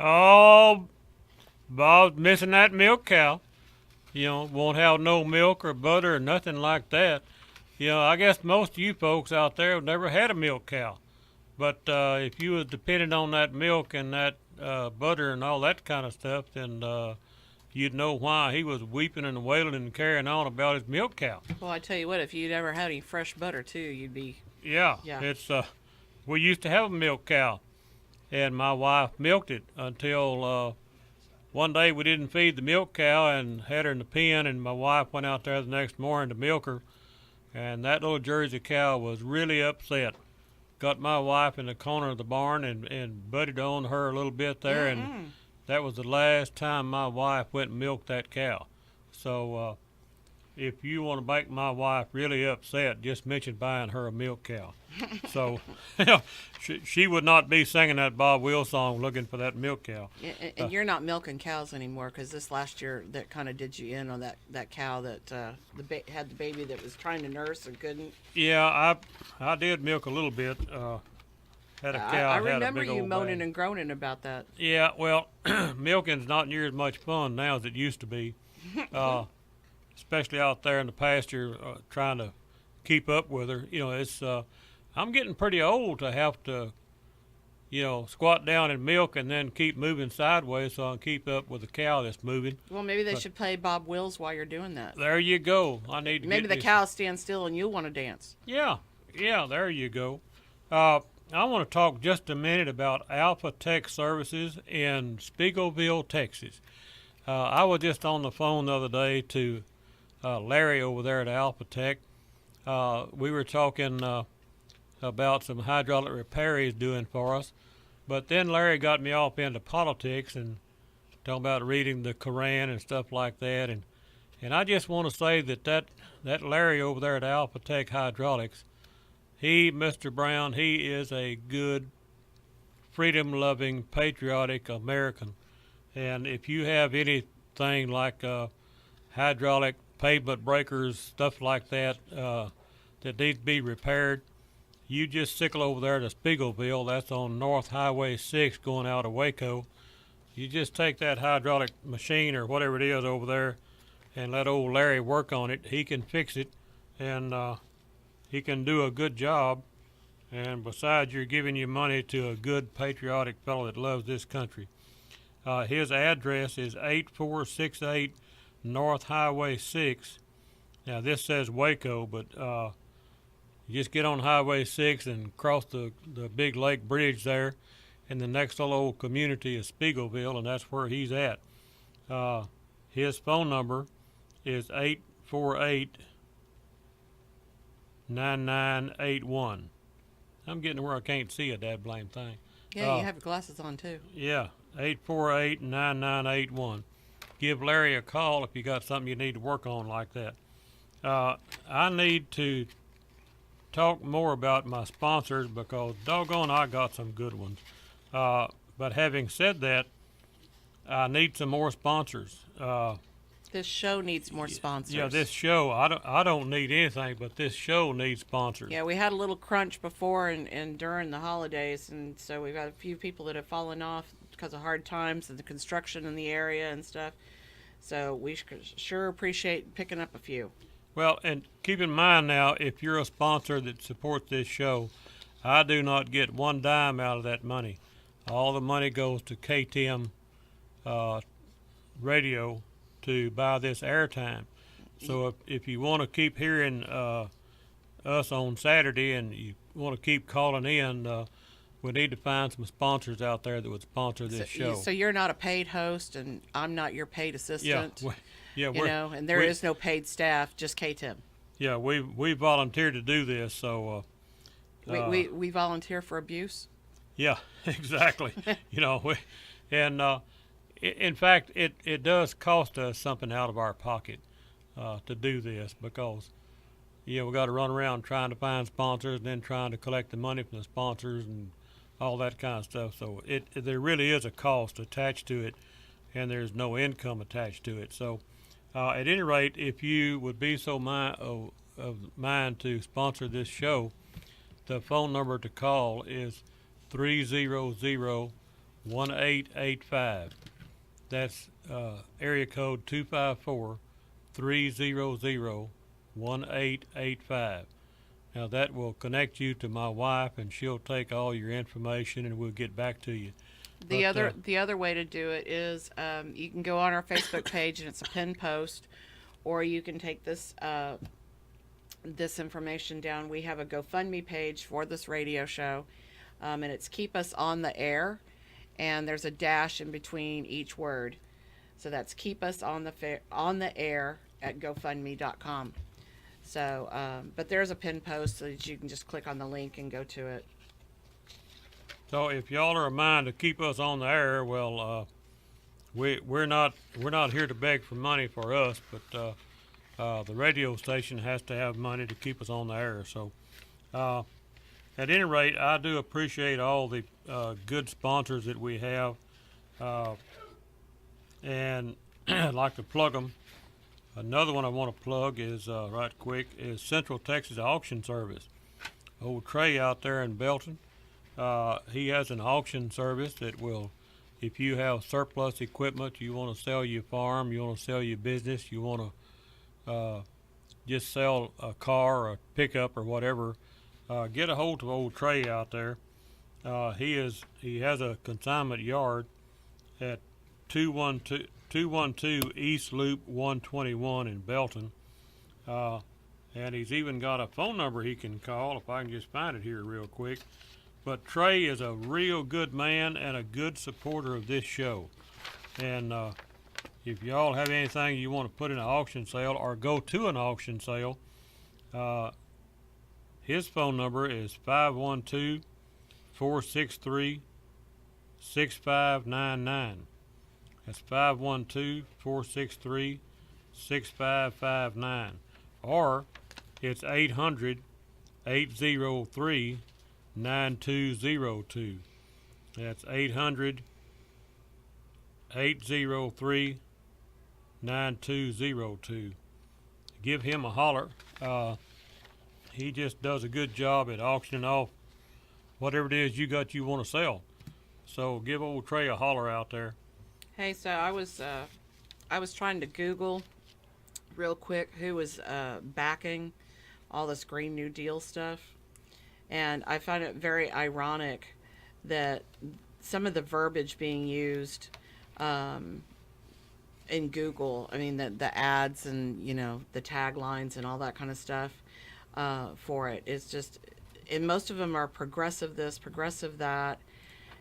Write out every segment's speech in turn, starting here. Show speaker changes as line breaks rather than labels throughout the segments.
Oh, Bob's missing that milk cow. Won't have no milk or butter or nothing like that. I guess most of you folks out there have never had a milk cow. But if you was dependent on that milk and that butter and all that kind of stuff, then you'd know why he was weeping and wailing and carrying on about his milk cow.
Well, I tell you what, if you'd ever had any fresh butter too, you'd be.
Yeah,
Yeah.
it's we used to have a milk cow, and my wife milked it until one day we didn't feed the milk cow and had her in the pen, and my wife went out there the next morning to milk her, and that little Jersey cow was really upset. Got my wife in the corner of the barn and butted on her a little bit there, and that was the last time my wife went and milked that cow. So if you want to make my wife really upset, just mention buying her a milk cow. So she would not be singing that Bob Wills song looking for that milk cow.
And you're not milking cows anymore because this last year that kind of did you in on that cow that had the baby that was trying to nurse and couldn't.
Yeah, I did milk a little bit. Had a cow.
I
had a
remember
big
you
old
moaning
bag.
and groaning about that.
Yeah, well, milking's not near as much fun now as it used to be, especially out there in the pasture trying to keep up with her. It's I'm getting pretty old to have to, squat down and milk and then keep moving sideways so I can keep up with the cow that's moving.
Well, maybe they should play Bob Wills while you're doing that.
There you go. I need to
Maybe
get
the cow stands still and you'll want to dance.
Yeah, there you go. I want to talk just a minute about Alpha Tech Services in Spiegelville, Texas. I was just on the phone the other day to Larry over there at Alpha Tech. We were talking about some hydraulic repair he's doing for us, but then Larry got me off into politics and talking about reading the Koran and stuff like that. And I just want to say that Larry over there at Alpha Tech Hydraulics, Mr. Brown, he is a good, freedom-loving, patriotic American. And if you have anything like hydraulic pavement breakers, stuff like that, that needs to be repaired, you just sickle over there to Spiegelville. That's on North Highway 6 going out of Waco. You just take that hydraulic machine or whatever it is over there and let old Larry work on it. He can fix it, and he can do a good job, and besides, you're giving your money to a good patriotic fellow that loves this country. His address is 8468 North Highway 6. Now, this says Waco, but you just get on Highway 6 and cross the big lake bridge there, and the next little old community is Spiegelville, and that's where he's at. His phone number is 848 9981. I'm getting to where I can't see a dad blame thing.
Yeah, you have your glasses on too.
Yeah, 848-9981. Give Larry a call if you got something you need to work on like that. I need to talk more about my sponsors because doggone I got some good ones. But having said that, I need some more sponsors.
This show needs more sponsors.
Yeah, this show, I don't need anything, but this show needs sponsors.
Yeah, we had a little crunch before and during the holidays, and so we've got a few people that have fallen off because of hard times and the construction in the area and stuff. So we sure appreciate picking up a few.
Well, and keep in mind now, if you're a sponsor that supports this show, I do not get one dime out of that money. All the money goes to KTM radio to buy this airtime. So if you want to keep hearing us on Saturday and you want to keep calling in, we need to find some sponsors out there that would sponsor this show.
So you're not a paid host, and I'm not your paid assistant.
Yeah,
and there is no paid staff, just KTM.
Yeah, we volunteered to do this, so.
We volunteer for abuse.
Yeah, exactly. In fact, it does cost us something out of our pocket to do this because, we got to run around trying to find sponsors and then trying to collect the money from the sponsors and all that kind of stuff. So there really is a cost attached to it, and there's no income attached to it. So at any rate, if you would be so mind to sponsor this show, the phone number to call is 300-160-8255. 1885. That's area code 254-300-1885. Now that will connect you to my wife, and she'll take all your information, and we'll get back to you.
The other way to do it is you can go on our Facebook page, and it's a pinned post, or you can take this this information down. We have a GoFundMe page for this radio show, and it's Keep Us on the Air, and there's a dash in between each word. So that's Keep Us on the Air at GoFundMe.com. So, but there's a pinned post so that you can just click on the link and go to it.
So if y'all are a mind to keep us on the air, well, we're not here to beg for money for us, but the radio station has to have money to keep us on the air. So, at any rate, I do appreciate all the good sponsors that we have, and I'd like to plug them. Another one I want to plug is right quick is Central Texas Auction Service. Old Trey out there in Belton, he has an auction service that will, if you have surplus equipment, you want to sell your farm, you want to sell your business, you want to just sell a car or a pickup or whatever, get a hold of Old Trey out there. He has a consignment yard at 212 East Loop 121 in Belton, and he's even got a phone number he can call if I can just find it here real quick. But Trey is a real good man and a good supporter of this show, and if y'all have anything you want to put in an auction sale or go to an auction sale, his phone number is 512-463-6599. That's 512-463-6559. Or it's 800-803-9202. That's 800-803-9202. Give him a holler. He just does a good job at auctioning off whatever it is you want to sell. So give Old Trey a holler out there.
Hey, so I was trying to Google real quick who was backing all this Green New Deal stuff, and I find it very ironic that some of the verbiage being used in Google, I mean the ads and the taglines and all that kind of stuff for it is just, and most of them are progressive this, progressive that,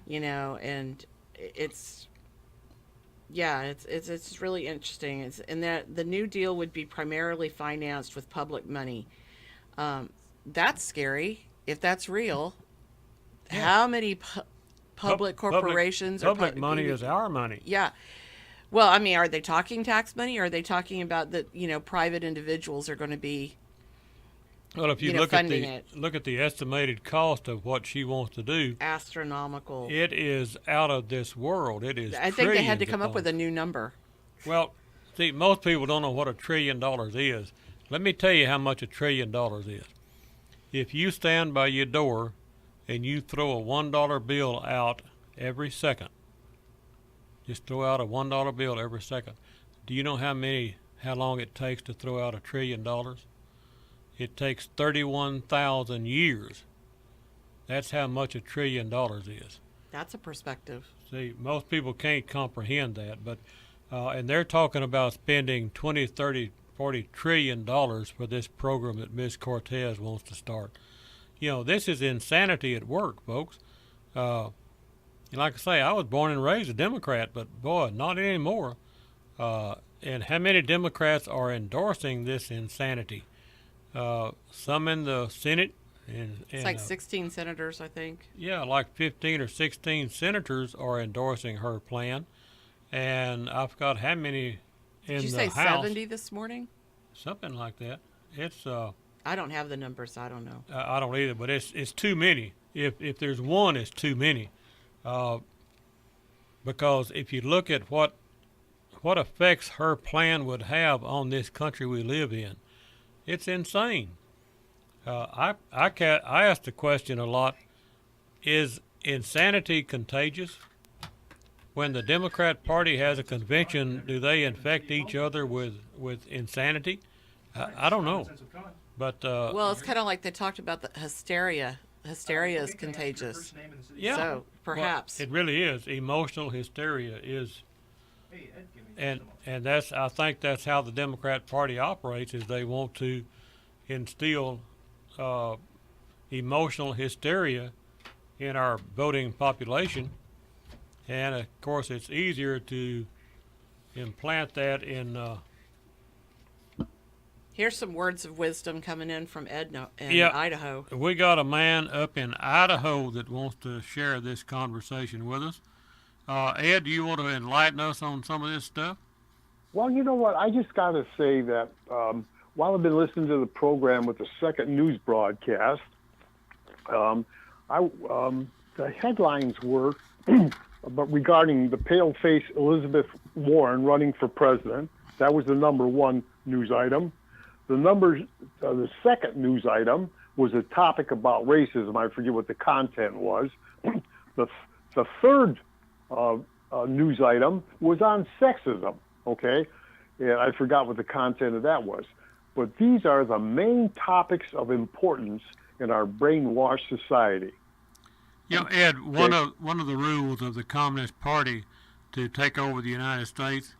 and it's really interesting. It's and that the New Deal would be primarily financed with public money. That's scary if that's real. Yeah. How many public corporations
public money is our money?
Yeah. Well, I mean, are they talking tax money, or are they talking about that private individuals are going to be?
Well, if you look at the estimated cost of what she wants to do,
astronomical.
It is out of this world. It is.
I think they had to come up with a new number.
Well, see, most people don't know what $1 trillion is. Let me tell you how much $1 trillion is. If you stand by your door and you throw a $1 bill out every second, just throw out a $1 bill every second. Do you know how long it takes to throw out $1 trillion? It takes 31,000 years. That's how much $1 trillion is.
That's a perspective.
See, most people can't comprehend that, but and they're talking about spending 20, 30, 40 trillion dollars for this program that Ms. Cortez wants to start. This is insanity at work, folks. Like I say, I was born and raised a Democrat, but boy, not anymore. And how many Democrats are endorsing this insanity? Some in the Senate.
It's like 16 senators, I think.
Yeah, like 15 or 16 senators are endorsing her plan. And I forgot how many in the House.
Did you say 70 this morning?
Something like that. It's
I don't have the numbers. I don't know.
I don't either, but it's too many. If there's one, it's too many. Because if you look at what effects her plan would have on this country we live in, it's insane. I ask the question a lot: is insanity contagious? when the Democrat Party has a convention, do they infect each other with insanity? I don't know. But
well, it's kind of like they talked about the hysteria. Hysteria is contagious.
yeah,
So perhaps
it really is. Emotional hysteria is, and that's, I think that's how the Democrat Party operates. Is they want to instill emotional hysteria in our voting population, and of course it's easier to implant that in.
Here's some words of wisdom coming in from Edna in Idaho.
We got a man up in Idaho that wants to share this conversation with us. Ed, do you want to enlighten us on some of this stuff?
Well, you know what? I just got to say that while I've been listening to the program with the second news broadcast, the headlines were but regarding the pale-faced Elizabeth Warren running for president. That was the number one news item. The second news item was a topic about racism. I forget what the content was. The third news item was on sexism. Okay, and I forgot what the content of that was. But these are the main topics of importance in our brainwashed society.
You know, Ed, one of the rules of the Communist Party to take over the United States.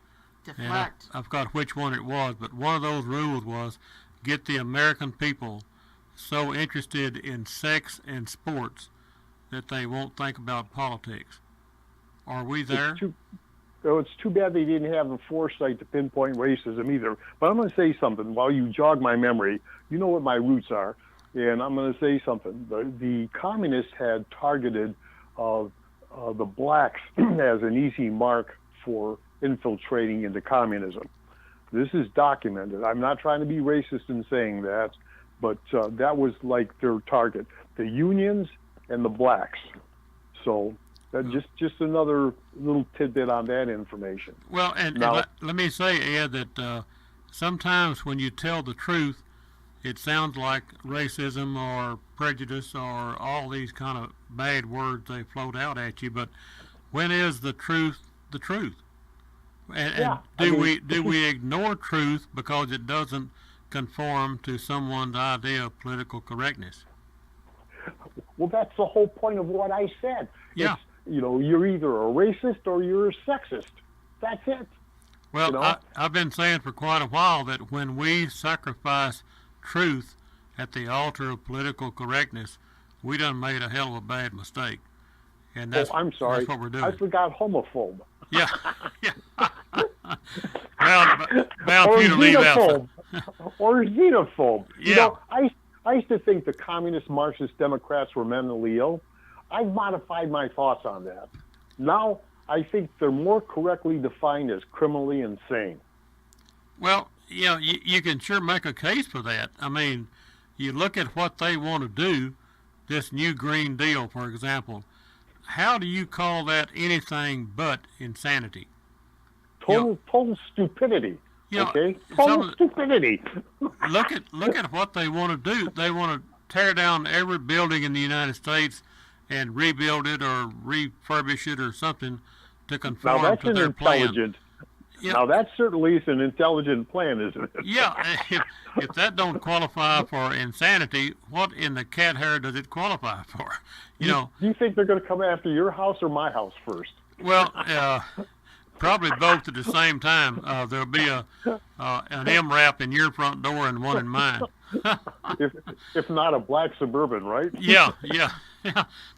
Deflect.
And I forgot which one it was, but one of those rules was get the American people so interested in sex and sports that they won't think about politics. Are we there?
It's too bad they didn't have the foresight to pinpoint racism either. But I'm going to say something while you jog my memory. You know what my roots are, and I'm going to say something. The communists had targeted the blacks as an easy mark for infiltrating into communism. This is documented. I'm not trying to be racist in saying that, but that was like their target, the unions and the blacks. So that just another little tidbit on that information.
Well, and let me say, Ed, that sometimes when you tell the truth, it sounds like racism or prejudice or all these kind of bad words they float out at you. But when is the truth the truth? And do we ignore truth because it doesn't conform to someone's idea of political correctness?
Well, that's the whole point of what I said.
Yeah.
You're either a racist or you're a sexist. That's it.
Well, I've been saying for quite a while that when we sacrifice truth at the altar of political correctness, we done made a hell of a bad mistake. And that's,
I'm sorry.
That's what we're doing.
I forgot homophobe.
Yeah. Bound for you to leave out.
Or xenophobe.
Yeah.
I used to think the communist Marxist Democrats were mentally ill. I've modified my thoughts on that. Now I think they're more correctly defined as criminally insane.
Well, you can sure make a case for that. I mean, you look at what they want to do, this new Green Deal, for example. How do you call that anything but insanity?
Total stupidity. Okay? Total stupidity.
Look at what they want to do. They want to tear down every building in the United States and rebuild it or refurbish it or something to conform to their plan.
Now that certainly is an intelligent plan, isn't it?
Yeah. If that don't qualify for insanity, what in the cat hair does it qualify for? Do
you think they're going to come after your house or my house first?
Well, probably both at the same time. There'll be an MRAP in your front door and one in mine.
if not a black Suburban, right?
Yeah.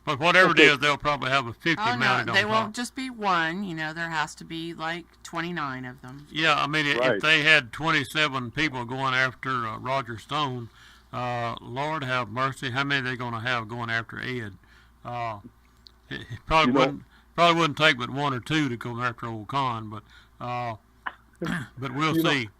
But whatever it is, they'll probably have a 50 mounted on
they
top.
won't just be one. There has to be like 29 of them.
Yeah, I mean, if they had 27 people going after Roger Stone, Lord have mercy, how many are they going to have going after Ed? It probably wouldn't take but one or two to go after old Conn, but we'll see.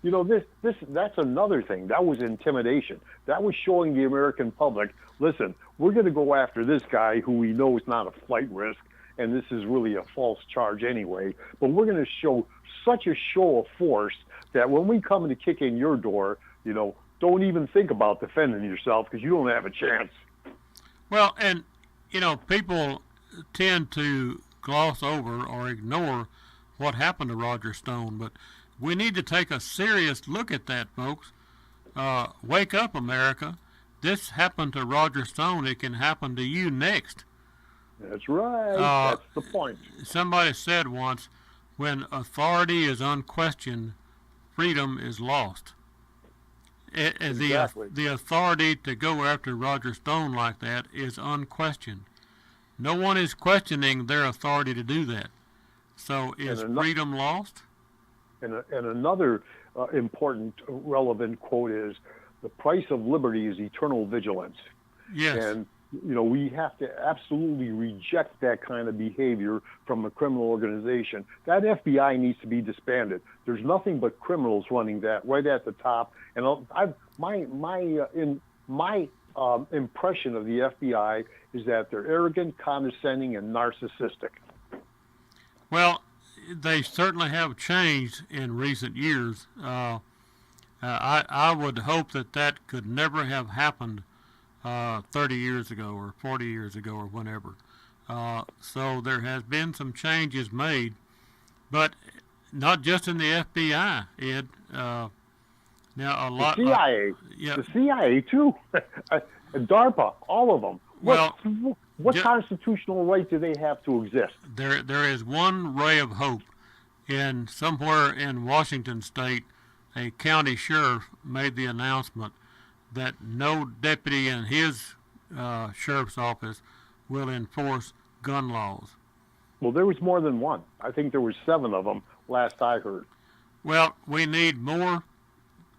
That's another thing. That was intimidation. That was showing the American public, listen, we're going to go after this guy who we know is not a flight risk, and this is really a false charge anyway, but we're going to show such a show of force that when we come to kick in your door, don't even think about defending yourself because you don't have a chance.
Well, and, people tend to gloss over or ignore what happened to Roger Stone, but we need to take a serious look at that, folks. Wake up, America. This happened to Roger Stone. It can happen to you next.
That's right. That's the point.
Somebody said once, when authority is unquestioned, freedom is lost.
Exactly.
The authority to go after Roger Stone like that is unquestioned. No one is questioning their authority to do that. So is freedom lost?
And another important, relevant quote is, the price of liberty is eternal vigilance.
Yes.
And, we have to absolutely reject that kind of behavior from a criminal organization. That FBI needs to be disbanded. There's nothing but criminals running that right at the top. And my impression of the FBI is that they're arrogant, condescending, and narcissistic.
Well, they certainly have changed in recent years. I would hope that could never have happened 30 years ago or 40 years ago or whenever. So there has been some changes made, but not just in the FBI, Ed. Now a lot.
The CIA.
Yeah.
The CIA too. DARPA. All of them. What constitutional right do they have to exist?
There is one ray of hope. Somewhere in Washington State, a county sheriff made the announcement that no deputy in his sheriff's office will enforce gun laws.
Well, there was more than one. I think there were 7 of them last I heard.
Well, we need more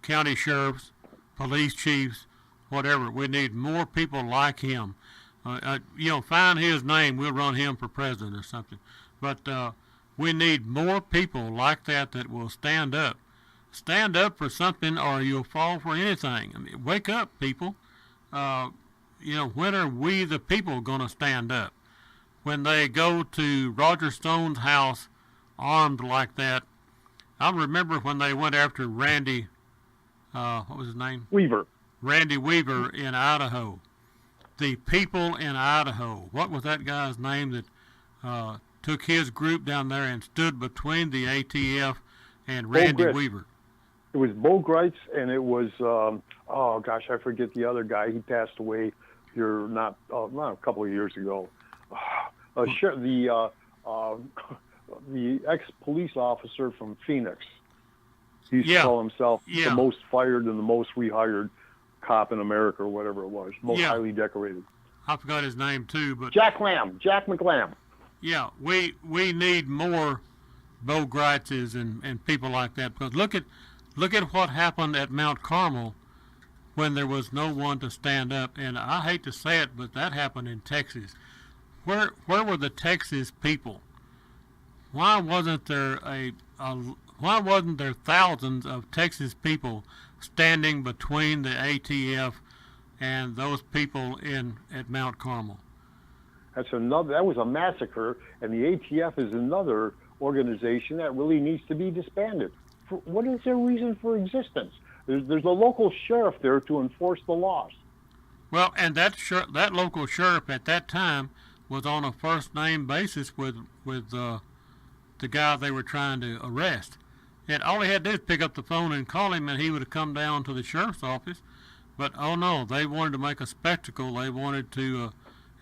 county sheriffs, police chiefs, whatever. We need more people like him. Find his name, we'll run him for president or something. But we need more people like that will stand up. Stand up for something or you'll fall for anything. I mean, wake up, people. When are we the people going to stand up? When they go to Roger Stone's house armed like that. I remember when they went after Randy, what was his name?
Weaver.
Randy Weaver in Idaho. The people in Idaho. What was that guy's name that took his group down there and stood between the ATF and Randy Weaver?
It was Bo Greitz, and it was, I forget the other guy. He passed away here not a couple of years ago. The ex-police officer from Phoenix. He used to call himself the most fired and the most rehired cop in America, or whatever it was, most highly decorated.
I forgot his name too, but
Jack McLam.
Yeah, we need more Bo Greitzes and people like that, because look at what happened at Mount Carmel when there was no one to stand up. And I hate to say it, but that happened in Texas. Where were the Texas people? Why wasn't there thousands of Texas people standing between the ATF and those people at Mount Carmel?
That was a massacre, and the ATF is another organization that really needs to be disbanded. What is their reason for existence? There's a local sheriff there to enforce the laws.
Well, and that local sheriff at that time was on a first name basis with the guy they were trying to arrest. And all he had to do is pick up the phone and call him, and he would have come down to the sheriff's office. But oh no, they wanted to make a spectacle. They wanted to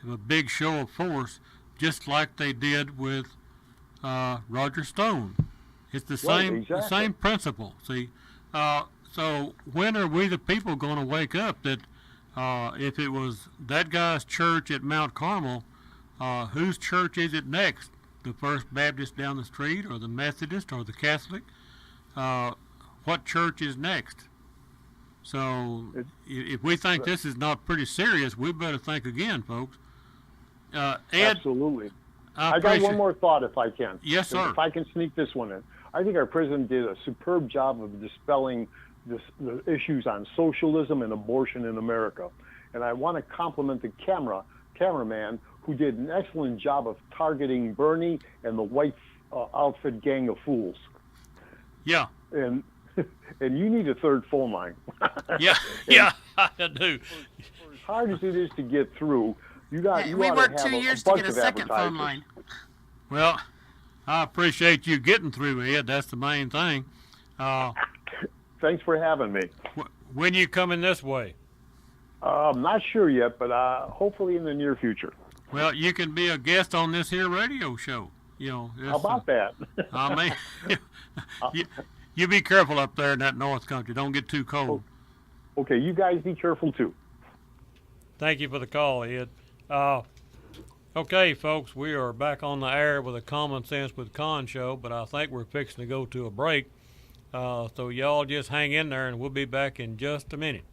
have a big show of force, just like they did with Roger Stone. It's the same principle. See, so when are we the people going to wake up that if it was that guy's church at Mount Carmel, whose church is it next? The First Baptist down the street, or the Methodist, or the Catholic? What church is next? So if we think this is not pretty serious, we better think again, folks. Ed,
absolutely. I got one more thought, if I can.
Yes, sir.
If I can sneak this one in. I think our president did a superb job of dispelling the issues on socialism and abortion in America. And I want to compliment the cameraman who did an excellent job of targeting Bernie and the white outfit gang of fools.
Yeah.
And you need a third phone line.
Yeah, I do.
As hard as it is to get through, we
worked 2 years to get a second phone line.
Well, I appreciate you getting through, Ed. That's the main thing. Uh,
Thanks for having me.
when you coming this way?
I'm not sure yet, but hopefully in the near future.
Well, you can be a guest on this here radio show. You know,
How about that?
I mean, you be careful up there in that North Country. Don't get too cold.
Okay, you guys be careful too.
Thank you for the call, Ed. Okay, folks, we are back on the air with a Common Sense with Conn show, but I think we're fixing to go to a break. So y'all just hang in there, and we'll be back in just a minute.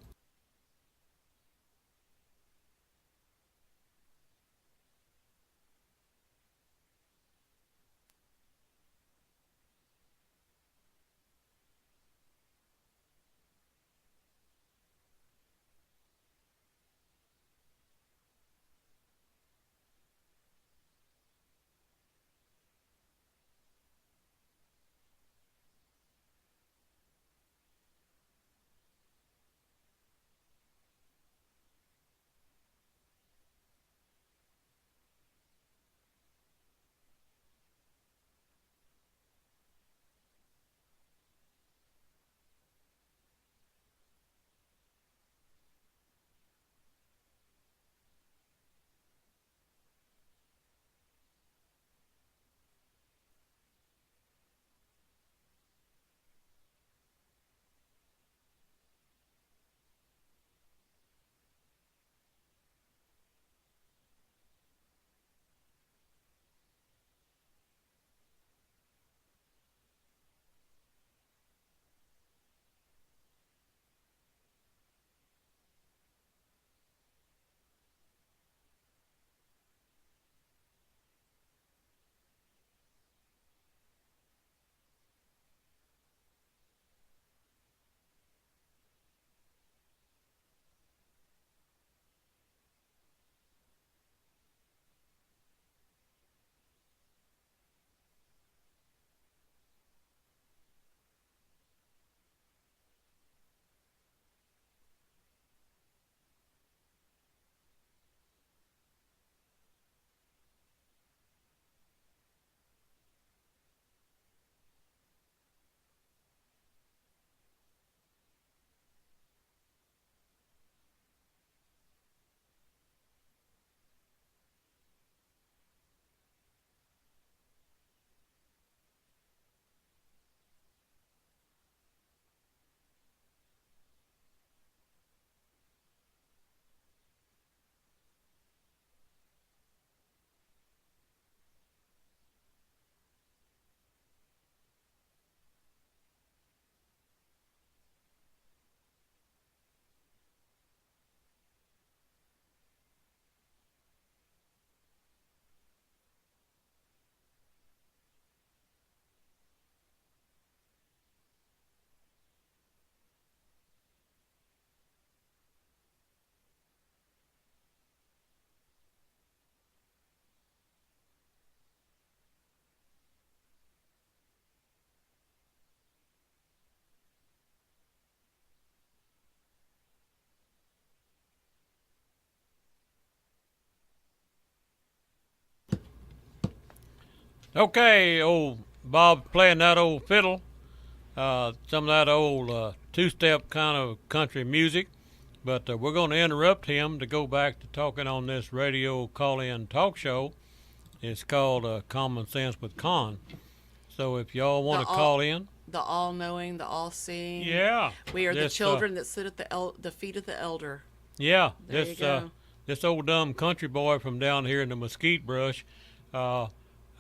Okay, old Bob playing that old fiddle, some of that old two-step kind of country music. But we're going to interrupt him to go back to talking on this radio call-in talk show. It's called Common Sense with Conn. So if y'all want to call in.
The all-knowing, the all-seeing.
Yeah.
We are the children that sit at the feet of the elder.
Yeah.
There you go.
This old dumb country boy from down here in the mesquite brush,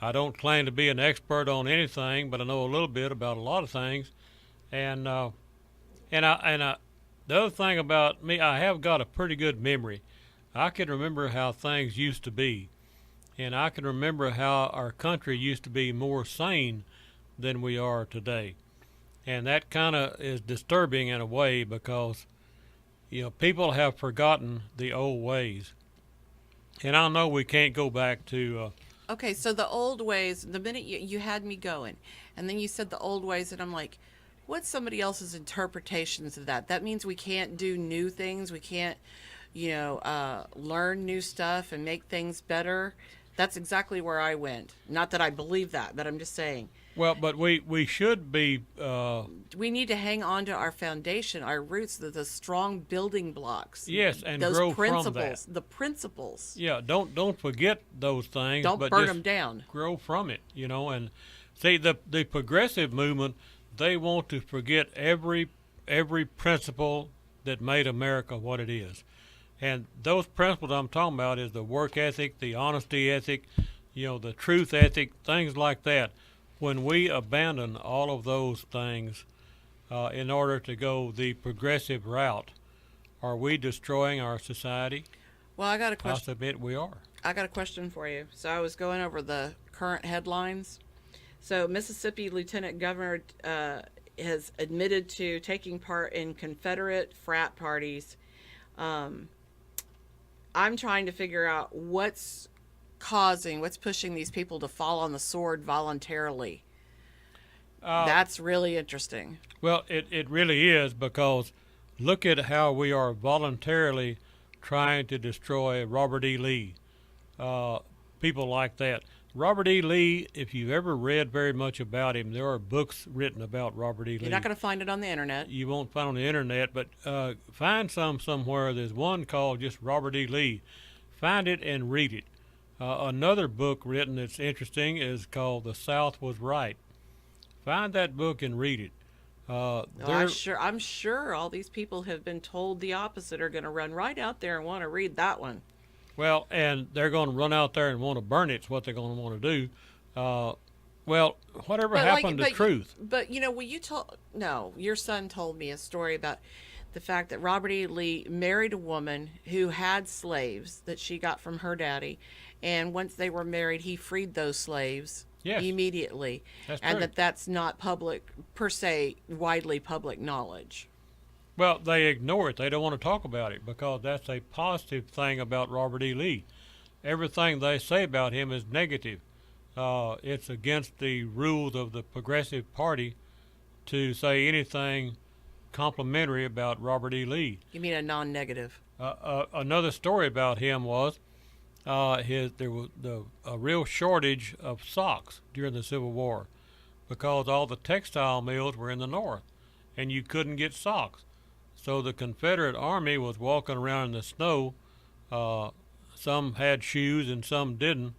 I don't claim to be an expert on anything, but I know a little bit about a lot of things. And the other thing about me, I have got a pretty good memory. I can remember how things used to be, and I can remember how our country used to be more sane than we are today. And that kind of is disturbing in a way because, people have forgotten the old ways. And I know we can't go back to
Okay, so the old ways, the minute you had me going, and then you said the old ways, and I'm like, what's somebody else's interpretations of that? That means we can't do new things. We can't, learn new stuff and make things better. That's exactly where I went. Not that I believe that, but I'm just saying.
Well, but we should be.
We need to hang on to our foundation, our roots, the strong building blocks.
Yes, and
those
grow
principles,
from that.
the principles.
Yeah, don't forget those things.
Don't
but
burn
just
them down.
Grow from it, and see the progressive movement. They want to forget every principle that made America what it is, and those principles I'm talking about is the work ethic, the honesty ethic, the truth ethic, things like that. When we abandon all of those things in order to go the progressive route, are we destroying our society?
Well, I got a
I
question.
submit we are.
I got a question for you. So I was going over the current headlines. So Mississippi Lieutenant Governor has admitted to taking part in Confederate frat parties. I'm trying to figure out what's pushing these people to fall on the sword voluntarily. That's really interesting.
Well, it really is, because look at how we are voluntarily trying to destroy Robert E. Lee. People like that. Robert E. Lee, if you've ever read very much about him, there are books written about Robert E. Lee.
You're not going to find it on the internet.
You won't find it on the internet, but find somewhere. There's one called just Robert E. Lee. Find it and read it. Another book written that's interesting is called The South Was Right. Find that book and read it.
I'm sure all these people have been told the opposite are going to run right out there and want to read that one.
Well, and they're going to run out there and want to burn it. It's what they're going to want to do. Well, whatever happened to truth?
But your son told me a story about the fact that Robert E. Lee married a woman who had slaves that she got from her daddy, and once they were married, he freed those slaves immediately.
That's
and
true.
that's not widely public knowledge.
Well, they ignore it. They don't want to talk about it because that's a positive thing about Robert E. Lee. Everything they say about him is negative. It's against the rules of the Progressive Party to say anything complimentary about Robert E. Lee.
You mean a non-negative?
Another story about him was there was a real shortage of socks during the Civil War because all the textile mills were in the North, and you couldn't get socks. So the Confederate Army was walking around in the snow. Some had shoes and some didn't.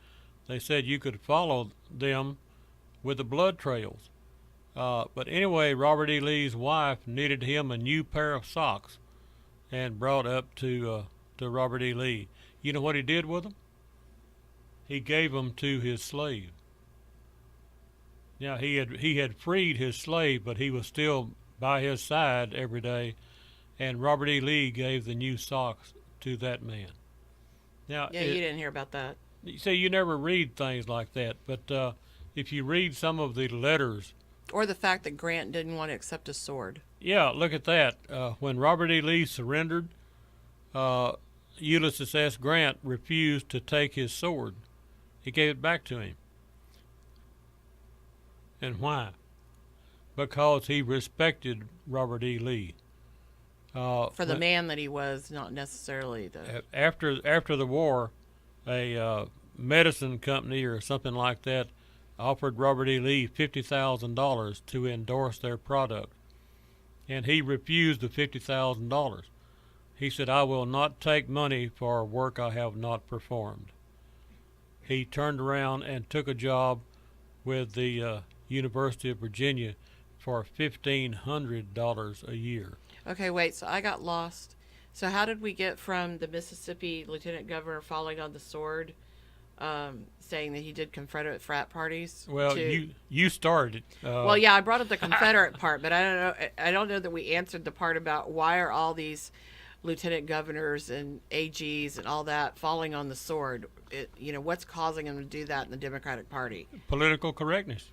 They said you could follow them with the blood trails. But anyway, Robert E. Lee's wife knitted him a new pair of socks and brought up to Robert E. Lee. You know what he did with them? He gave them to his slave. Yeah, he had freed his slave, but he was still by his side every day. And Robert E. Lee gave the new socks to that man. Now,
you didn't hear about that.
You see, you never read things like that, but if you read some of the letters,
or the fact that Grant didn't want to accept a sword.
Yeah, look at that. When Robert E. Lee surrendered, Ulysses S. Grant refused to take his sword. He gave it back to him. And why? Because he respected Robert E. Lee.
For the man that he was, not necessarily the...
After the war, a medicine company or something like that offered Robert E. Lee $50,000 to endorse their product. And he refused the $50,000. He said, "I will not take money for work I have not performed." He turned around and took a job with the University of Virginia for $1,500 a year.
Okay, wait, so I got lost. So how did we get from the Mississippi Lieutenant Governor falling on the sword, saying that he did Confederate frat parties?
Well, you started it.
Well, yeah, I brought up the Confederate part, but I don't know that we answered the part about why are all these lieutenant governors and AGs and all that falling on the sword. What's causing them to do that in the Democratic Party?
Political correctness.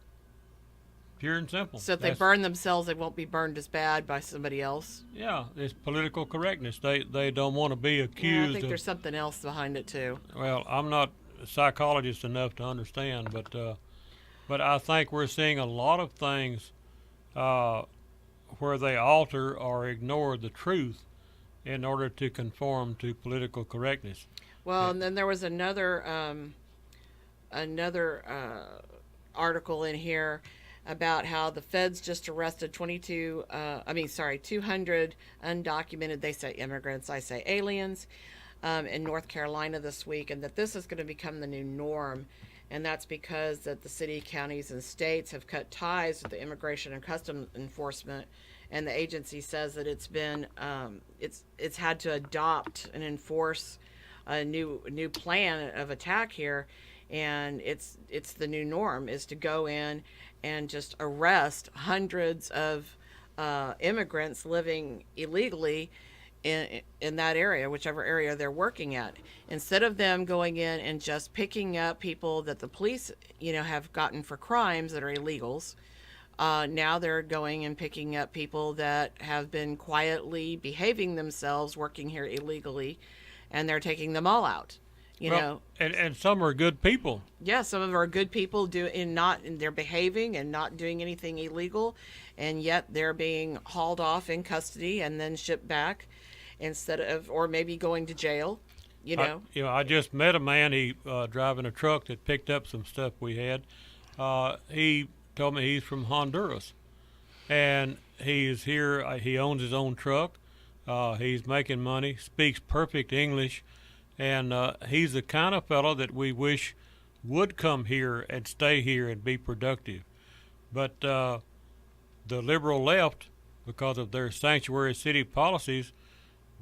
Pure and simple.
So if they burn themselves, they won't be burned as bad by somebody else?
Yeah, it's political correctness. They don't want to be accused.
Yeah, I think there's something else behind it too.
Well, I'm not a psychologist enough to understand, but I think we're seeing a lot of things where they alter or ignore the truth in order to conform to political correctness.
Well, and then there was another another article in here about how the feds just arrested 200 undocumented, they say immigrants, I say aliens, in North Carolina this week, and that this is going to become the new norm. And that's because that the city, counties, and states have cut ties with the Immigration and Customs Enforcement, and the agency says that it's been it's had to adopt and enforce a new plan of attack here, and it's the new norm is to go in and just arrest hundreds of immigrants living illegally in that area, whichever area they're working at, instead of them going in and just picking up people that the police, have gotten for crimes that are illegals. Now they're going and picking up people that have been quietly behaving themselves, working here illegally, and they're taking them all out.
And some are good people.
Yeah, some of them are good people they're behaving and not doing anything illegal, and yet they're being hauled off in custody and then shipped back or maybe going to jail.
I just met a man. He driving a truck that picked up some stuff we had. He told me he's from Honduras, and he's here. He owns his own truck. He's making money, speaks perfect English, and he's the kind of fellow that we wish would come here and stay here and be productive. But the liberal left, because of their sanctuary city policies,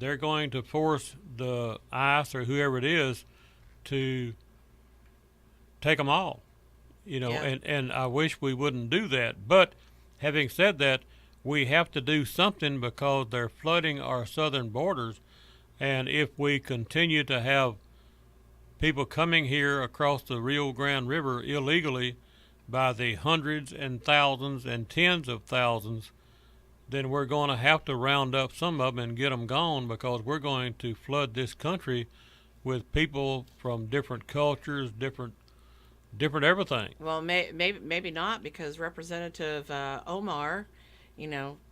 they're going to force the ICE or whoever it is to take them all. And I wish we wouldn't do that. But having said that, we have to do something because they're flooding our southern borders. And if we continue to have people coming here across the Rio Grande River illegally by the hundreds and thousands and tens of thousands, then we're going to have to round up some of them and get them gone, because we're going to flood this country with people from different cultures, different everything.
Well, maybe not, because Representative Omar,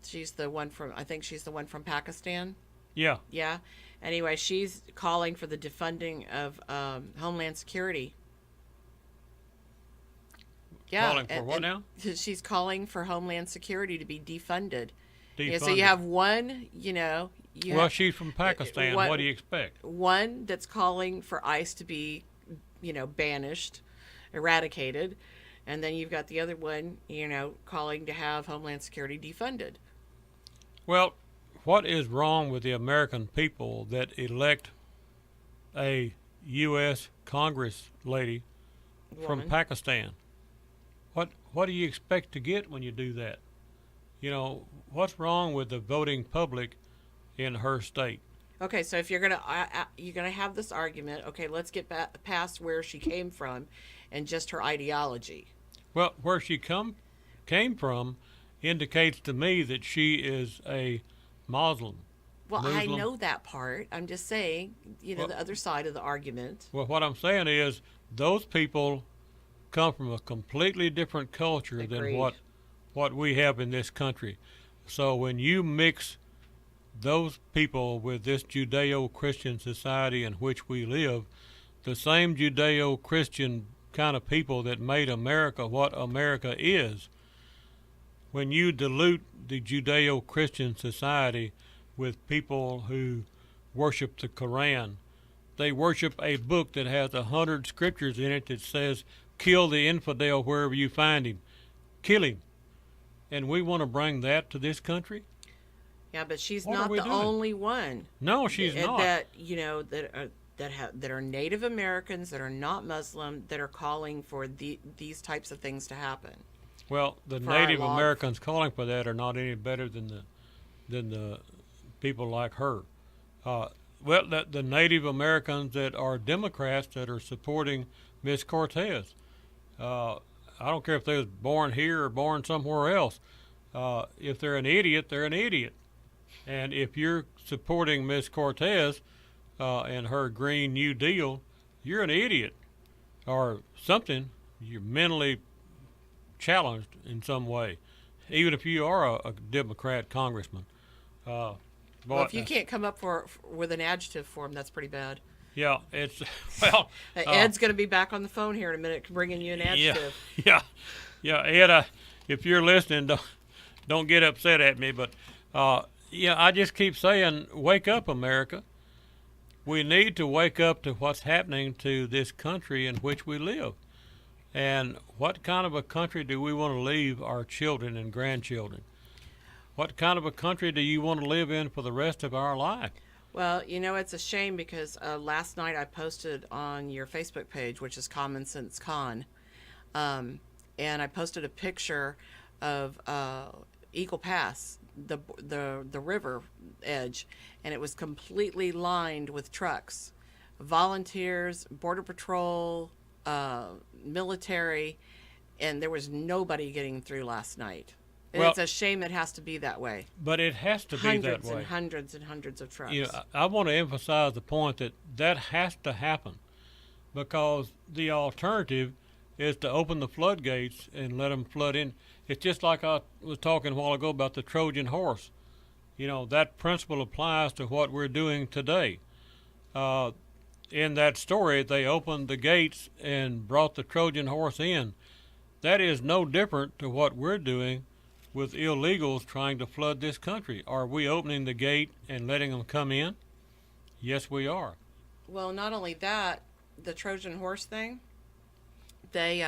she's the one from Pakistan.
Yeah.
Yeah. Anyway, she's calling for the defunding of Homeland Security. Yeah.
Calling for what now?
She's calling for Homeland Security to be defunded.
Defunded.
Yeah, so you have one,
she's from Pakistan. What do you expect?
One that's calling for ICE to be, banished, eradicated, and then you've got the other one, calling to have Homeland Security defunded.
Well, what is wrong with the American people that elect a U.S. Congress lady from Pakistan? What do you expect to get when you do that? What's wrong with the voting public in her state?
Okay, so if you're gonna have this argument, okay, let's get past where she came from and just her ideology.
Well, where she came from indicates to me that she is a Muslim.
Well, I know that part. I'm just saying, the other side of the argument.
Well, what I'm saying is those people come from a completely different culture
Agreed.
than what we have in this country. So when you mix those people with this Judeo-Christian society in which we live, the same Judeo-Christian kind of people that made America what America is, when you dilute the Judeo-Christian society with people who worship the Quran, they worship a book that has 100 scriptures in it that says, kill the infidel wherever you find him. Kill him. And we want to bring that to this country?
Yeah, but she's
What
not
are we
the
doing?
only one.
No, she's not.
That are Native Americans, that are not Muslim, that are calling for these types of things to happen.
Well, the Native Americans calling for that are not any better than the people like her. The Native Americans that are Democrats that are supporting Miss Cortez. I don't care if they was born here or born somewhere else. If they're an idiot, they're an idiot. And if you're supporting Miss Cortez and her Green New Deal, you're an idiot or something. You're mentally challenged in some way, even if you are a Democrat congressman.
Well, if you can't come up with an adjective for him, that's pretty bad.
Yeah, it's well.
Ed's going to be back on the phone here in a minute, bringing you an adjective.
Yeah, yeah, Ed. If you're listening, don't get upset at me, but yeah, I just keep saying, wake up, America. We need to wake up to what's happening to this country in which we live, and what kind of a country do we want to leave our children and grandchildren? What kind of a country do you want to live in for the rest of our life?
Well, it's a shame because last night I posted on your Facebook page, which is Common Sense Conn, and I posted a picture of Eagle Pass, the river edge, and it was completely lined with trucks, volunteers, Border Patrol, military, and there was nobody getting through last night.
Well,
it's a shame it has to be that way.
But it has to be that way.
Hundreds and hundreds and hundreds of trucks.
I want to emphasize the point that has to happen, because the alternative is to open the floodgates and let them flood in. It's just like I was talking a while ago about the Trojan horse. That principle applies to what we're doing today. In that story, they opened the gates and brought the Trojan horse in. That is no different to what we're doing with illegals trying to flood this country. Are we opening the gate and letting them come in? Yes, we are.
Well, not only that, the Trojan horse thing, they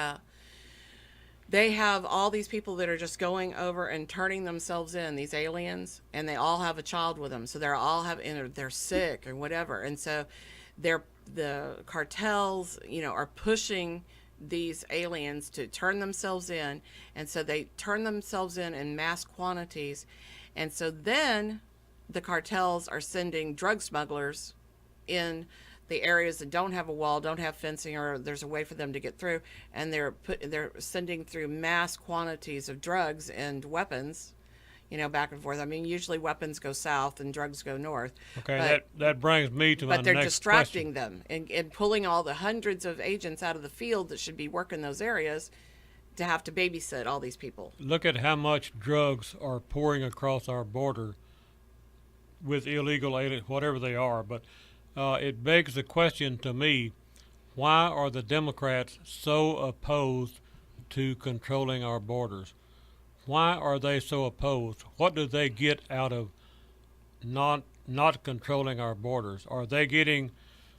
have all these people that are just going over and turning themselves in, these aliens, and they all have a child with them. So they're sick or whatever. And so the cartels, are pushing these aliens to turn themselves in, and so they turn themselves in mass quantities, and so then the cartels are sending drug smugglers in the areas that don't have a wall, don't have fencing, or there's a way for them to get through, and they're sending through mass quantities of drugs and weapons, back and forth. I mean, usually weapons go south and drugs go north.
Okay, that brings me to my next question.
But they're distracting them and pulling all the hundreds of agents out of the field that should be working those areas to have to babysit all these people.
Look at how much drugs are pouring across our border with illegal aliens, whatever they are. But it begs the question to me, why are the Democrats so opposed to controlling our borders? Why are they so opposed? What do they get out of not controlling our borders? Are they getting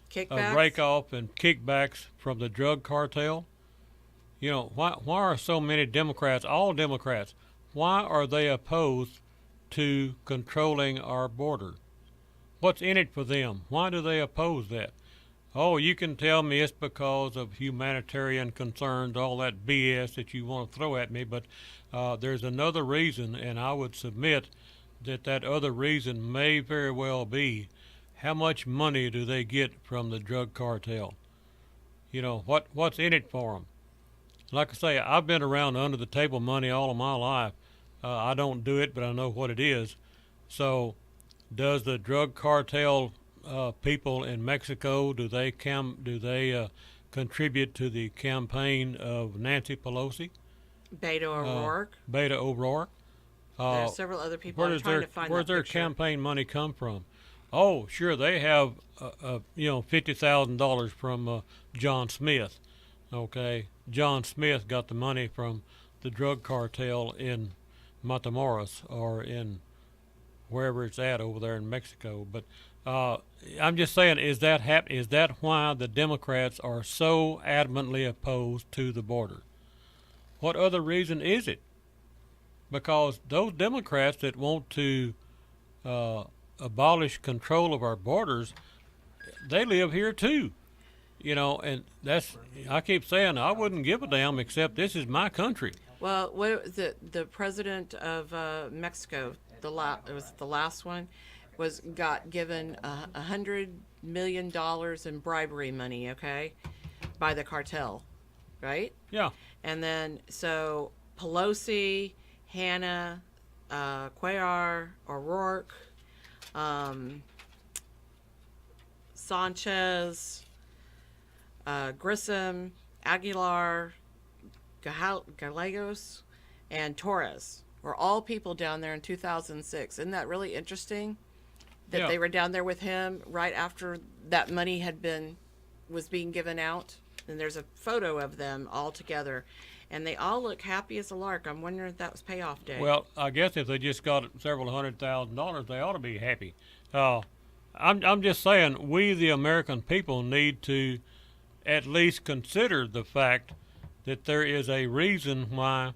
Kickbacks?
A rake off and kickbacks from the drug cartel? Why are so many Democrats, all Democrats, why are they opposed to controlling our border? What's in it for them? Why do they oppose that? Oh, you can tell me it's because of humanitarian concerns, all that BS that you want to throw at me, but there's another reason, and I would submit that other reason may very well be how much money do they get from the drug cartel? What's in it for them? Like I say, I've been around under the table money all of my life. I don't do it, but I know what it is. So does the drug cartel people in Mexico, do they contribute to the campaign of Nancy Pelosi?
Beto O'Rourke.
There
are several other people. I'm trying to find
where's their campaign money come from? Oh, sure, they have $50,000 from John Smith. Okay, John Smith got the money from the drug cartel in Matamoros or in wherever it's at over there in Mexico. But I'm just saying, is that why the Democrats are so adamantly opposed to the border? What other reason is it? Because those Democrats that want to abolish control of our borders, they live here too. And I keep saying I wouldn't give a damn except this is my country.
Well, what the president of Mexico, it was the last one, got given $100 million in bribery money, okay, by the cartel, right?
Yeah.
And then so Pelosi, Hanna, Cuellar, O'Rourke, Sanchez, Grissom, Aguilar, Gallegos, and Torres were all people down there in 2006. Isn't that really interesting? that they were down there with him right after that money was being given out. And there's a photo of them all together, and they all look happy as a lark. I'm wondering if that was payoff day.
Well, I guess if they just got several $100,000, they ought to be happy. I'm just saying, we the American people need to at least consider the fact that there is a reason why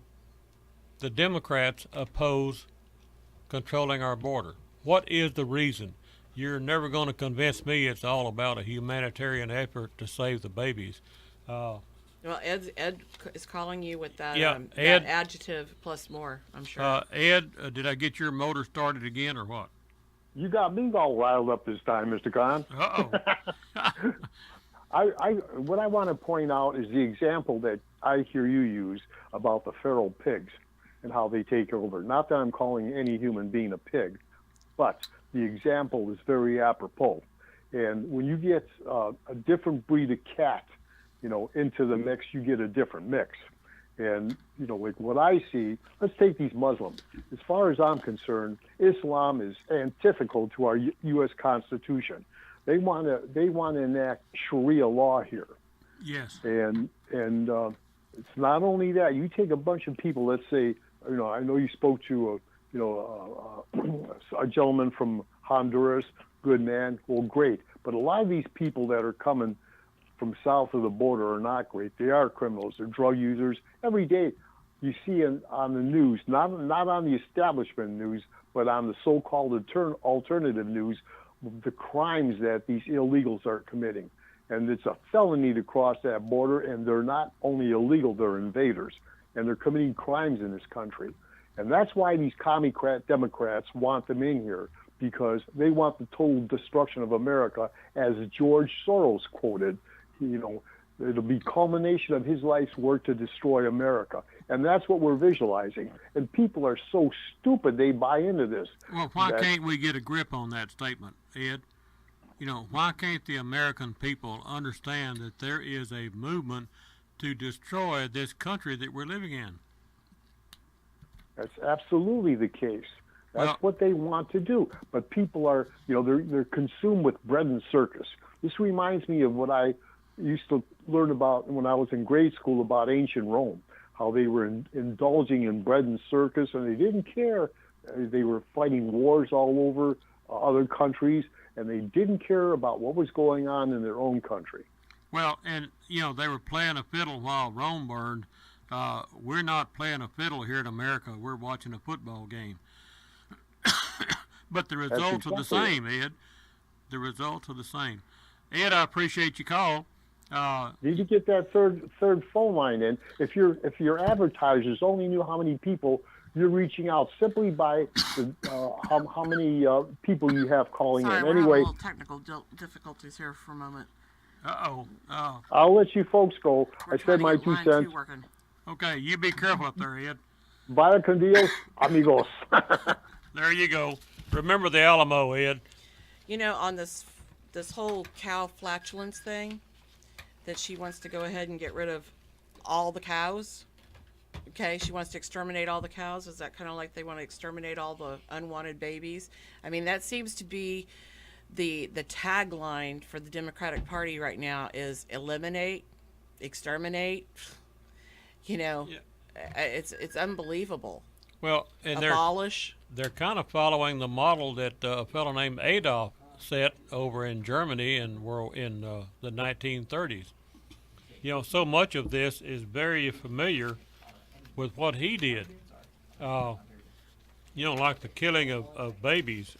the Democrats oppose controlling our border. What is the reason? You're never going to convince me it's all about a humanitarian effort to save the babies.
Well, Ed is calling you with that,
Yeah,
that
Ed-
adjective plus more, I'm sure.
Ed, did I get your motor started again or what?
You got me all riled up this time, Mr. Conn.
Uh-oh.
What I want to point out is the example that I hear you use about the feral pigs and how they take over. Not that I'm calling any human being a pig, but the example is very apropos. And when you get a different breed of cat, into the mix, you get a different mix. And, like what I see, let's take these Muslims. As far as I'm concerned, Islam is antithetical to our U.S. Constitution. They want to enact Sharia law here.
Yes.
And it's not only that. You take a bunch of people, let's say, I know you spoke to a gentleman from Honduras, good man, well, great. But a lot of these people that are coming from south of the border are not great. They are criminals. They're drug users. Every day you see on the news, not on the establishment news, but on the so-called alternative news, the crimes that these illegals are committing. And it's a felony to cross that border, and they're not only illegal, they're invaders. And they're committing crimes in this country. And that's why these commie Democrats want them in here, because they want the total destruction of America, as George Soros quoted. It'll be culmination of his life's work to destroy America. And that's what we're visualizing. And people are so stupid, they buy into this.
Well, why can't we get a grip on that statement, Ed? Why can't the American people understand that there is a movement to destroy this country that we're living in?
That's absolutely the case. That's what they want to do. But people are, they're consumed with bread and circus. This reminds me of what I used to learn about when I was in grade school about ancient Rome, how they were indulging in bread and circus, and they didn't care. They were fighting wars all over other countries, and they didn't care about what was going on in their own country.
Well, and, they were playing a fiddle while Rome burned. We're not playing a fiddle here in America. We're watching a football game. But the results are the same, Ed. The results are the same. Ed, I appreciate your call.
Did you get that third phone line in? If your advertisers only knew how many people you're reaching out simply by how many people you have calling
Sorry,
in.
We're
anyway,
having a little technical difficulties here for a moment.
I'll let you folks go.
We're
I said my 2 cents.
Okay, you be careful up there, Ed.
Vaya con Dios, amigos.
There you go. Remember the Alamo, Ed.
On this whole cow flatulence thing, that she wants to go ahead and get rid of all the cows. Okay, she wants to exterminate all the cows. Is that kind of like they want to exterminate all the unwanted babies? I mean, that seems to be the tagline for the Democratic Party right now is eliminate, exterminate. It's unbelievable.
Well, and
abolish.
They're kind of following the model that a fellow named Adolf set over in Germany in the 1930s. So much of this is very familiar with what he did. Like the killing of babies.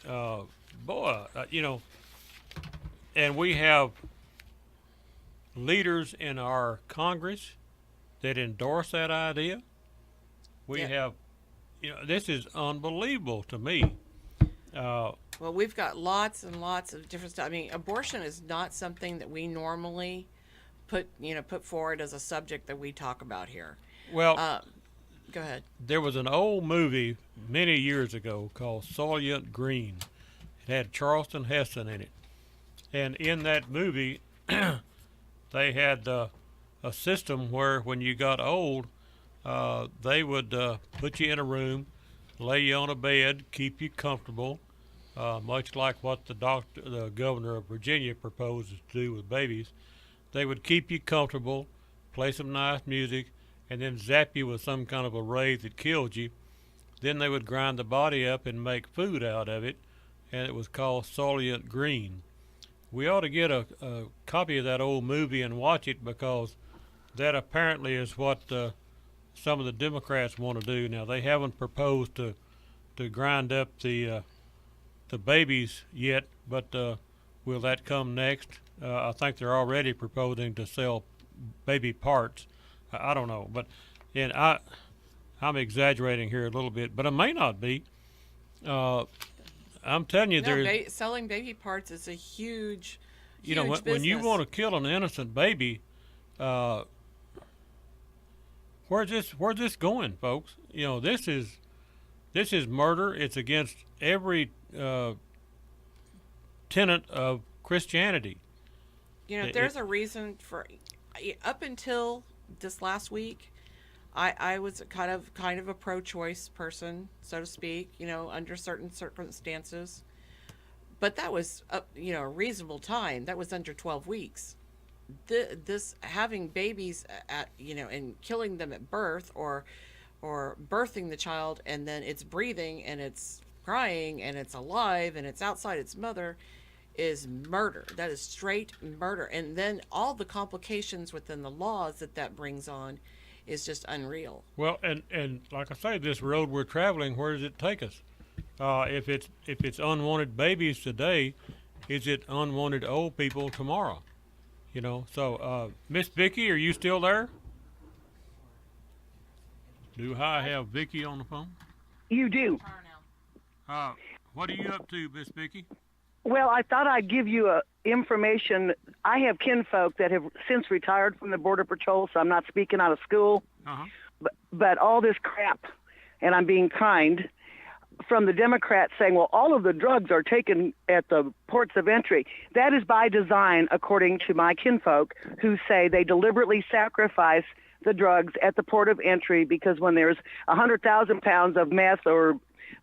And we have leaders in our Congress that endorse that idea. We have, this is unbelievable to me.
Well, we've got lots and lots of different stuff. I mean, abortion is not something that we normally put forward as a subject that we talk about here.
Well,
go ahead.
There was an old movie many years ago called Soylent Green. It had Charleston Heston in it. And in that movie, they had a system where when you got old, they would put you in a room, lay you on a bed, keep you comfortable, much like what the governor of Virginia proposes to do with babies. They would keep you comfortable, play some nice music, and then zap you with some kind of a ray that killed you. Then they would grind the body up and make food out of it, and it was called Soylent Green. We ought to get a copy of that old movie and watch it, because that apparently is what some of the Democrats want to do. Now, they haven't proposed to grind up the babies yet, but will that come next? I think they're already proposing to sell baby parts. I don't know, but and I'm exaggerating here a little bit, but I may not be. I'm telling you,
No, selling baby parts is a huge,
you know, when you want to kill an innocent baby, where's this going, folks? You know, this is murder. It's against every tenet of Christianity.
You know, there's a reason for. Up until this last week, I was kind of a pro-choice person, so to speak. You know, under certain circumstances, but that was a reasonable time. That was under 12 weeks. This having babies at and killing them at birth, or birthing the child and then it's breathing and it's crying and it's alive and it's outside its mother, is murder. That is straight murder. And then all the complications within the laws that brings on is just unreal.
Well, and like I say, this road we're traveling, where does it take us? If it's unwanted babies today, is it unwanted old people tomorrow? You know. So, Miss Vicky, are you still there? Do I have Vicky on the phone?
You do.
What are you up to, Miss Vicky?
Well, I thought I'd give you information. I have kinfolk that have since retired from the Border Patrol, so I'm not speaking out of school.
Uh-huh.
But all this crap, and I'm being kind, from the Democrats saying, well, all of the drugs are taken at the ports of entry. That is by design, according to my kinfolk, who say they deliberately sacrifice the drugs at the port of entry, because when there's 100,000 pounds of meth or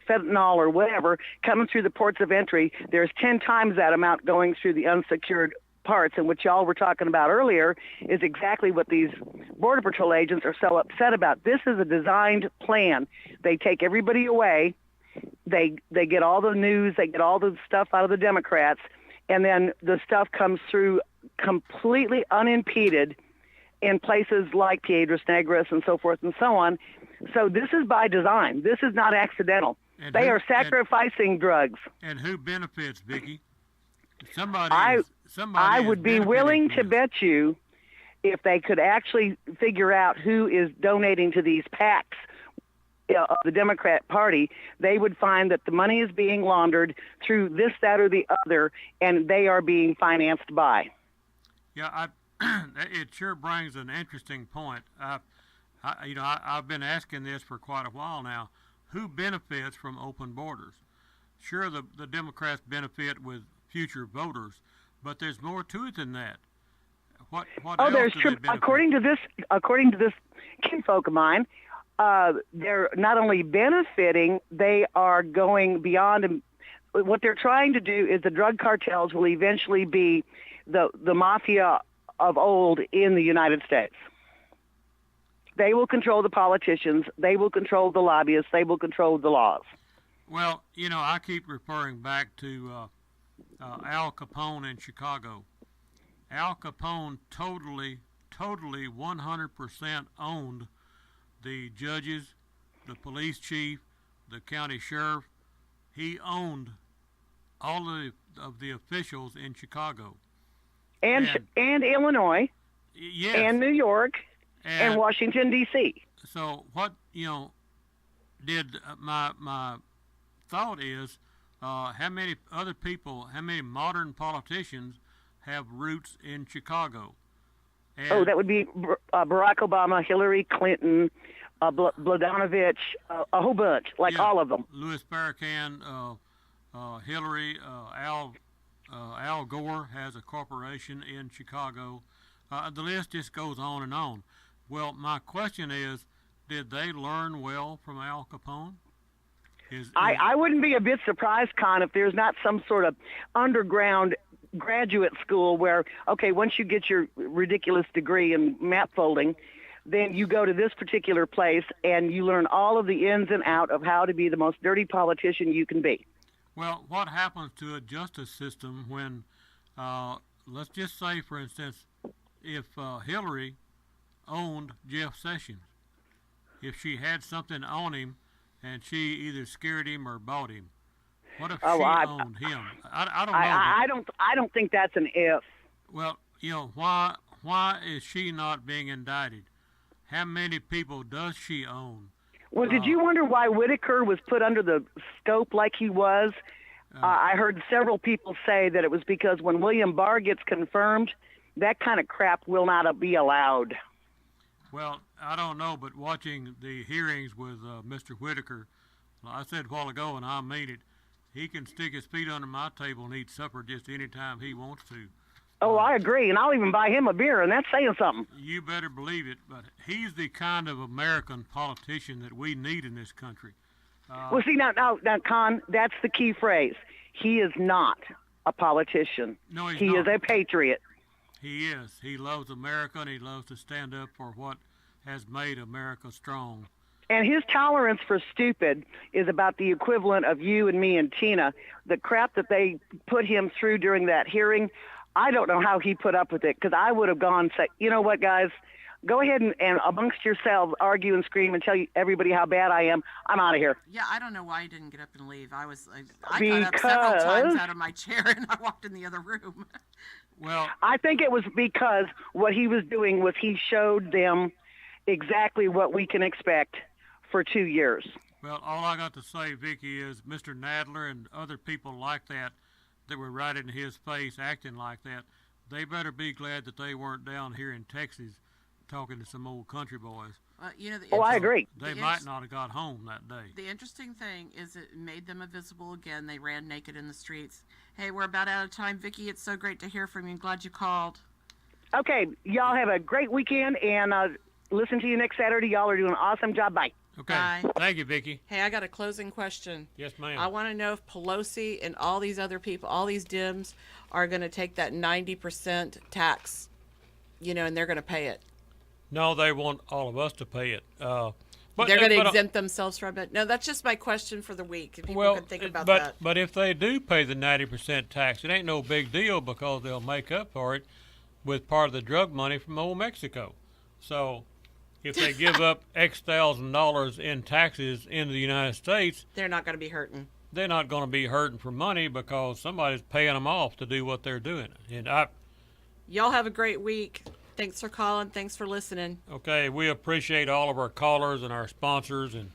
fentanyl or whatever coming through the ports of entry, there's 10 times that amount going through the unsecured parts. And what y'all were talking about earlier is exactly what these Border Patrol agents are so upset about. This is a designed plan. They take everybody away. They get all the news. They get all the stuff out of the Democrats. And then the stuff comes through completely unimpeded in places like Piedras Negras and so forth and so on. So this is by design. This is not accidental.
And
they are sacrificing drugs.
And who benefits, Vicky? Somebody
I would be willing to bet you, if they could actually figure out who is donating to these PACs of the Democrat Party, they would find that the money is being laundered through this, that, or the other, and they are being financed by.
Yeah, it sure brings an interesting point. I've been asking this for quite a while now. Who benefits from open borders? Sure, the Democrats benefit with future voters, but there's more to it than that. What else
there's
do
true.
they benefit?
According to this kinfolk of mine, they're not only benefiting, they are going beyond. And what they're trying to do is the drug cartels will eventually be the mafia of old in the United States. They will control the politicians. They will control the lobbyists. They will control the laws.
Well, I keep referring back to Al Capone in Chicago. Al Capone totally 100% owned the judges, the police chief, the county sheriff. He owned all of the officials in Chicago.
And Illinois.
Yes.
And New York. And Washington, D.C.
So what, did my thought is, how many modern politicians have roots in Chicago? And
that would be Barack Obama, Hillary Clinton, Blagojevich, a whole bunch, all of them.
Louis Farrakhan, Hillary, Al Gore has a corporation in Chicago. The list just goes on and on. Well, my question is, did they learn well from Al Capone?
I wouldn't be a bit surprised, Con, if there's not some sort of underground graduate school where, okay, once you get your ridiculous degree in map folding, then you go to this particular place and you learn all of the ins and out of how to be the most dirty politician you can be.
Well, what happens to a justice system when, let's just say, for instance, if Hillary owned Jeff Sessions, if she had something on him and she either scared him or bought him, what if she owned him? I don't know.
I don't think that's an if.
Well, why is she not being indicted? How many people does she own?
Well, did you wonder why Whitaker was put under the scope like he was? I heard several people say that it was because when William Barr gets confirmed, that kind of crap will not be allowed.
Well, I don't know, but watching the hearings with Mr. Whitaker, I said a while ago, and I mean it, he can stick his feet under my table and eat supper just any time he wants to.
Oh, I agree, and I'll even buy him a beer, and that's saying something.
You better believe it, but he's the kind of American politician that we need in this country.
Well, see, now, Con, that's the key phrase. He is not a politician.
No, he's
he
not.
is a patriot.
He is. He loves America, and he loves to stand up for what has made America strong.
And his tolerance for stupid is about the equivalent of you and me and Tina. The crap that they put him through during that hearing, I don't know how he put up with it, because I would have gone and said, you know what, guys, go ahead and amongst yourselves argue and scream and tell everybody how bad I am. I'm out of here.
Yeah, I don't know why you didn't get up and leave. I got up several times out of my chair and I walked in the other room.
Well,
I think it was because what he was doing was he showed them exactly what we can expect for 2 years.
Well, all I got to say, Vicki, is Mr. Nadler and other people like that were right in his face acting like that, they better be glad that they weren't down here in Texas talking to some old country boys.
I agree.
They might not have got home that day.
The interesting thing is it made them invisible again. They ran naked in the streets. Hey, we're about out of time. Vicki, it's so great to hear from you. Glad you called.
Okay, y'all have a great weekend, and listen to you next Saturday. Y'all are doing an awesome job. Bye.
Okay.
Bye.
Thank you, Vicki.
Hey, I got a closing question.
Yes, ma'am.
I want to know if Pelosi and all these other people, all these Dems, are going to take that 90% tax, and they're going to pay it.
No, they want all of us to pay it. But
they're going to exempt themselves from it. No, that's just my question for the week. If people can think about that.
But if they do pay the 90% tax, it ain't no big deal because they'll make up for it with part of the drug money from old Mexico. So if they give up X $1,000s in taxes in the United States,
they're not going to be hurting.
They're not going to be hurting for money because somebody's paying them off to do what they're doing. And
y'all have a great week. Thanks for calling. Thanks for listening.
Okay, we appreciate all of our callers and our sponsors, and